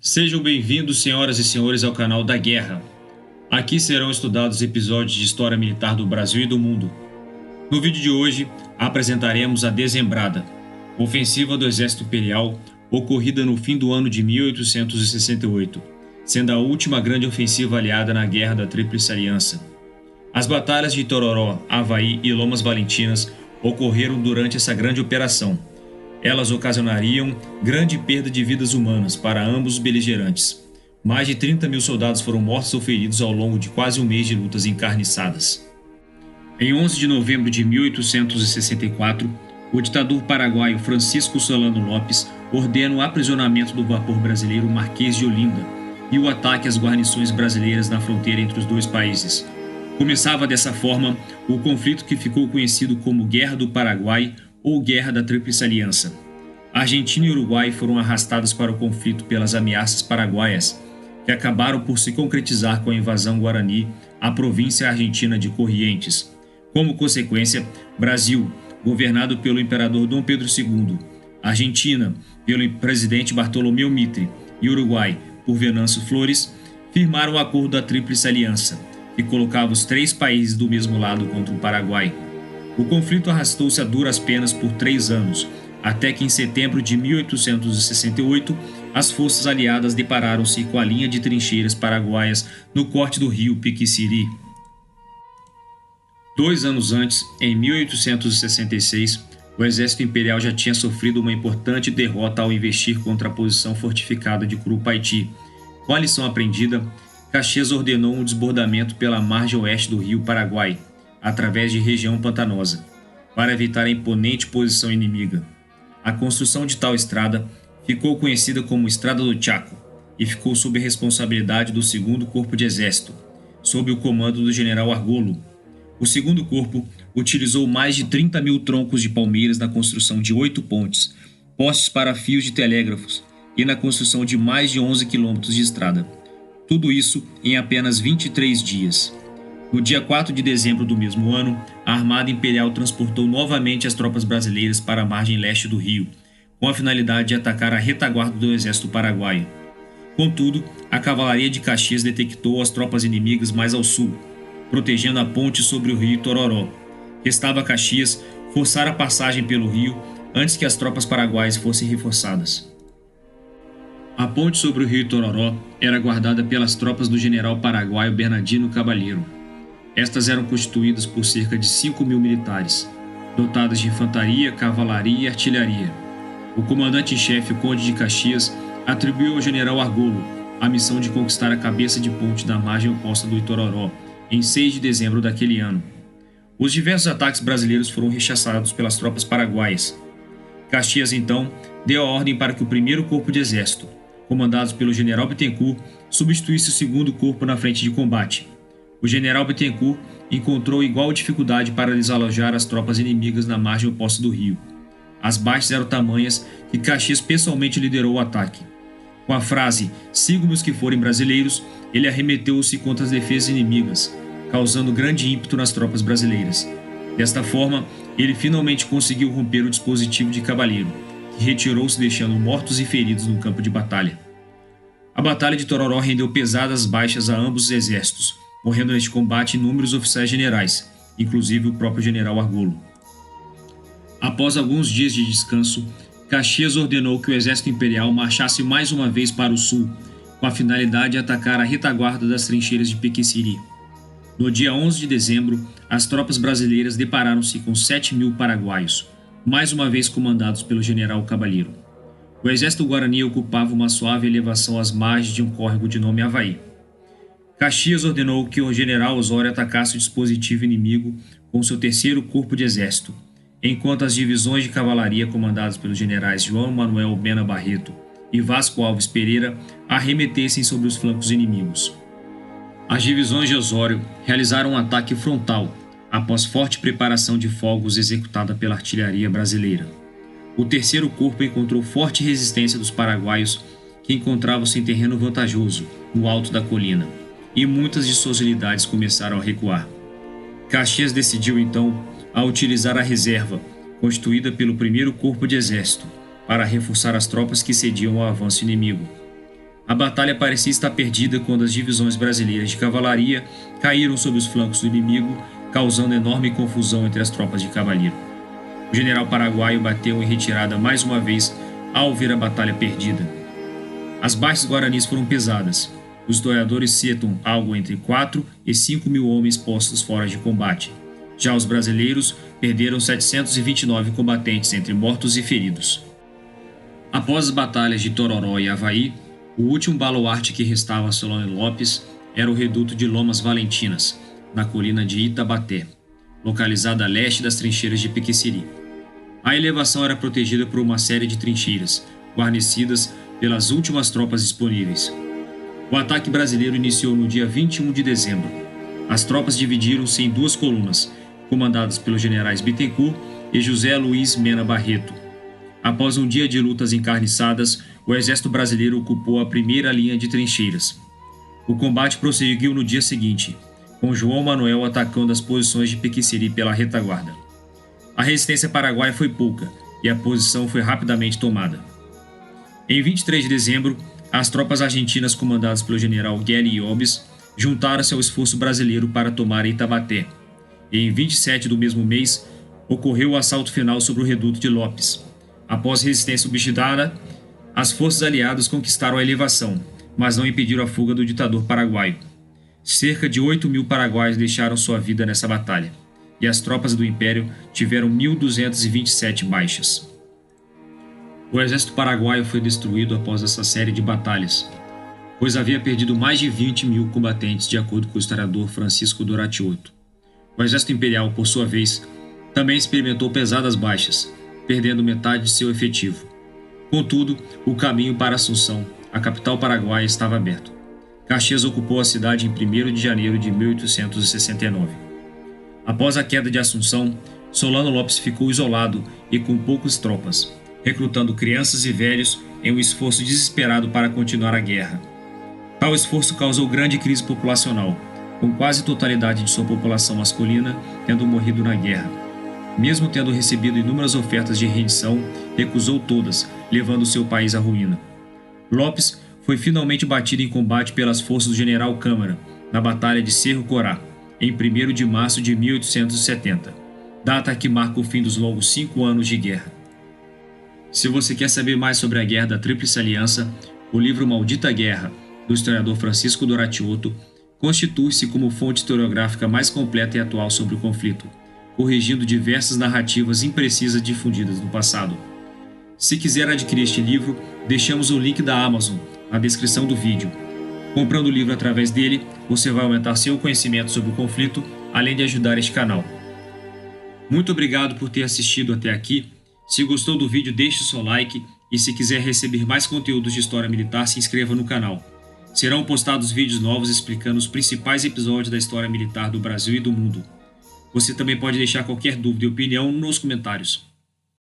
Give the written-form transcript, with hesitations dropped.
Sejam bem-vindos, senhoras e senhores, ao canal da Guerra. Aqui serão estudados episódios de história militar do Brasil e do mundo. No vídeo de hoje, apresentaremos a Dezembrada, ofensiva do Exército Imperial, ocorrida no fim do ano de 1868, sendo a última grande ofensiva aliada na Guerra da Tríplice Aliança. As batalhas de Itororó, Avaí e Lomas Valentinas ocorreram durante essa grande operação. Elas ocasionariam grande perda de vidas humanas para ambos os beligerantes. Mais de 30 mil soldados foram mortos ou feridos ao longo de quase um mês de lutas encarniçadas. Em 11 de novembro de 1864, o ditador paraguaio Francisco Solano Lopes ordena o aprisionamento do vapor brasileiro Marquês de Olinda e o ataque às guarnições brasileiras na fronteira entre os dois países. Começava dessa forma o conflito que ficou conhecido como Guerra do Paraguai ou Guerra da Tríplice Aliança. Argentina e Uruguai foram arrastados para o conflito pelas ameaças paraguaias, que acabaram por se concretizar com a invasão guarani à província argentina de Corrientes. Como consequência, Brasil, governado pelo imperador Dom Pedro II, Argentina, pelo presidente Bartolomeu Mitre, e Uruguai, por Venâncio Flores, firmaram o Acordo da Tríplice Aliança, que colocava os três países do mesmo lado contra o Paraguai. O conflito arrastou-se a duras penas por 3 anos, até que em setembro de 1868, as forças aliadas depararam-se com a linha de trincheiras paraguaias no corte do rio Piquiciri. 2 anos antes, em 1866, o exército imperial já tinha sofrido uma importante derrota ao investir contra a posição fortificada de Curupaiti. Com a lição aprendida, Caxias ordenou um desbordamento pela margem oeste do rio Paraguai, através de região pantanosa, para evitar a imponente posição inimiga. A construção de tal estrada ficou conhecida como Estrada do Chaco e ficou sob a responsabilidade do 2º Corpo de Exército, sob o comando do general Argolo. O 2º Corpo utilizou mais de 30 mil troncos de palmeiras na construção de 8 pontes, postes para fios de telégrafos e na construção de mais de 11 quilômetros de estrada. Tudo isso em apenas 23 dias. No dia 4 de dezembro do mesmo ano, a Armada Imperial transportou novamente as tropas brasileiras para a margem leste do rio, com a finalidade de atacar a retaguarda do exército paraguaio. Contudo, a cavalaria de Caxias detectou as tropas inimigas mais ao sul, protegendo a ponte sobre o rio Itororó. Restava a Caxias forçar a passagem pelo rio antes que as tropas paraguaias fossem reforçadas. A ponte sobre o rio Itororó era guardada pelas tropas do general paraguaio Bernardino Caballero. Estas eram constituídas por cerca de 5 mil militares, dotadas de infantaria, cavalaria e artilharia. O comandante-em-chefe, o conde de Caxias, atribuiu ao general Argolo a missão de conquistar a cabeça de ponte da margem oposta do Itororó, em 6 de dezembro daquele ano. Os diversos ataques brasileiros foram rechaçados pelas tropas paraguaias. Caxias, então, deu a ordem para que o 1º Corpo de Exército, comandado pelo general Bittencourt, substituísse o 2º Corpo na frente de combate. O general Bittencourt encontrou igual dificuldade para desalojar as tropas inimigas na margem oposta do rio. As baixas eram tamanhas que Caxias pessoalmente liderou o ataque. Com a frase "sigam-me os que forem brasileiros", ele arremeteu-se contra as defesas inimigas, causando grande ímpeto nas tropas brasileiras. Desta forma, ele finalmente conseguiu romper o dispositivo de Caballero, que retirou-se deixando mortos e feridos no campo de batalha. A Batalha de Tororó rendeu pesadas baixas a ambos os exércitos, morrendo neste combate inúmeros oficiais generais, inclusive o próprio general Argolo. Após alguns dias de descanso, Caxias ordenou que o exército imperial marchasse mais uma vez para o sul, com a finalidade de atacar a retaguarda das trincheiras de Piquiciri. No dia 11 de dezembro, as tropas brasileiras depararam-se com 7 mil paraguaios, mais uma vez comandados pelo general Caballero. O exército guarani ocupava uma suave elevação às margens de um córrego de nome Avaí. Caxias ordenou que o general Osório atacasse o dispositivo inimigo com seu 3º Corpo de Exército, enquanto as divisões de cavalaria comandadas pelos generais João Manuel Mena Barreto e Vasco Alves Pereira arremetessem sobre os flancos inimigos. As divisões de Osório realizaram um ataque frontal após forte preparação de fogos executada pela artilharia brasileira. O 3º Corpo encontrou forte resistência dos paraguaios, que encontravam-se em terreno vantajoso, no alto da colina, e muitas de suas unidades começaram a recuar. Caxias decidiu então a utilizar a reserva, constituída pelo 1º Corpo de Exército, para reforçar as tropas que cediam ao avanço inimigo. A batalha parecia estar perdida quando as divisões brasileiras de cavalaria caíram sob os flancos do inimigo, causando enorme confusão entre as tropas de cavaleiro. O general paraguaio bateu em retirada mais uma vez ao ver a batalha perdida. As baixas guaranis foram pesadas. Os historiadores citam algo entre 4 e 5 mil homens postos fora de combate. Já os brasileiros perderam 729 combatentes entre mortos e feridos. Após as batalhas de Tororó e Avaí, o último baluarte que restava a Solano Lopes era o reduto de Lomas Valentinas, na colina de Itabaté, localizada a leste das trincheiras de Piqueciri. A elevação era protegida por uma série de trincheiras, guarnecidas pelas últimas tropas disponíveis. O ataque brasileiro iniciou no dia 21 de dezembro. As tropas dividiram-se em duas colunas, comandadas pelos generais Bittencourt e José Luiz Mena Barreto. Após um dia de lutas encarniçadas, o exército brasileiro ocupou a primeira linha de trincheiras. O combate prosseguiu no dia seguinte, com João Manuel atacando as posições de Piqueciri pela retaguarda. A resistência paraguaia foi pouca e a posição foi rapidamente tomada. Em 23 de dezembro, as tropas argentinas comandadas pelo general Guelli Iobes juntaram-se ao esforço brasileiro para tomar Itabaté. E em 27 do mesmo mês, ocorreu o assalto final sobre o reduto de Lopes. Após resistência obstinada, as forças aliadas conquistaram a elevação, mas não impediram a fuga do ditador paraguaio. Cerca de 8 mil paraguaios deixaram sua vida nessa batalha, e as tropas do Império tiveram 1.227 baixas. O exército paraguaio foi destruído após essa série de batalhas, pois havia perdido mais de 20 mil combatentes, de acordo com o historiador Francisco Doratiotto. O exército imperial, por sua vez, também experimentou pesadas baixas, perdendo metade de seu efetivo. Contudo, o caminho para Assunção, a capital paraguaia, estava aberto. Caxias ocupou a cidade em 1º de janeiro de 1869. Após a queda de Assunção, Solano Lopes ficou isolado e com poucas tropas, recrutando crianças e velhos em um esforço desesperado para continuar a guerra. Tal esforço causou grande crise populacional, com quase totalidade de sua população masculina tendo morrido na guerra. Mesmo tendo recebido inúmeras ofertas de rendição, recusou todas, levando seu país à ruína. Lopes foi finalmente batido em combate pelas forças do general Câmara, na Batalha de Cerro Corá, em 1º de março de 1870, data que marca o fim dos longos 5 anos de guerra. Se você quer saber mais sobre a Guerra da Tríplice Aliança, o livro Maldita Guerra, do historiador Francisco Doratiotto, constitui-se como fonte historiográfica mais completa e atual sobre o conflito, corrigindo diversas narrativas imprecisas difundidas no passado. Se quiser adquirir este livro, deixamos o link da Amazon na descrição do vídeo. Comprando o livro através dele, você vai aumentar seu conhecimento sobre o conflito, além de ajudar este canal. Muito obrigado por ter assistido até aqui. Se gostou do vídeo, deixe seu like e se quiser receber mais conteúdos de história militar, se inscreva no canal. Serão postados vídeos novos explicando os principais episódios da história militar do Brasil e do mundo. Você também pode deixar qualquer dúvida e opinião nos comentários.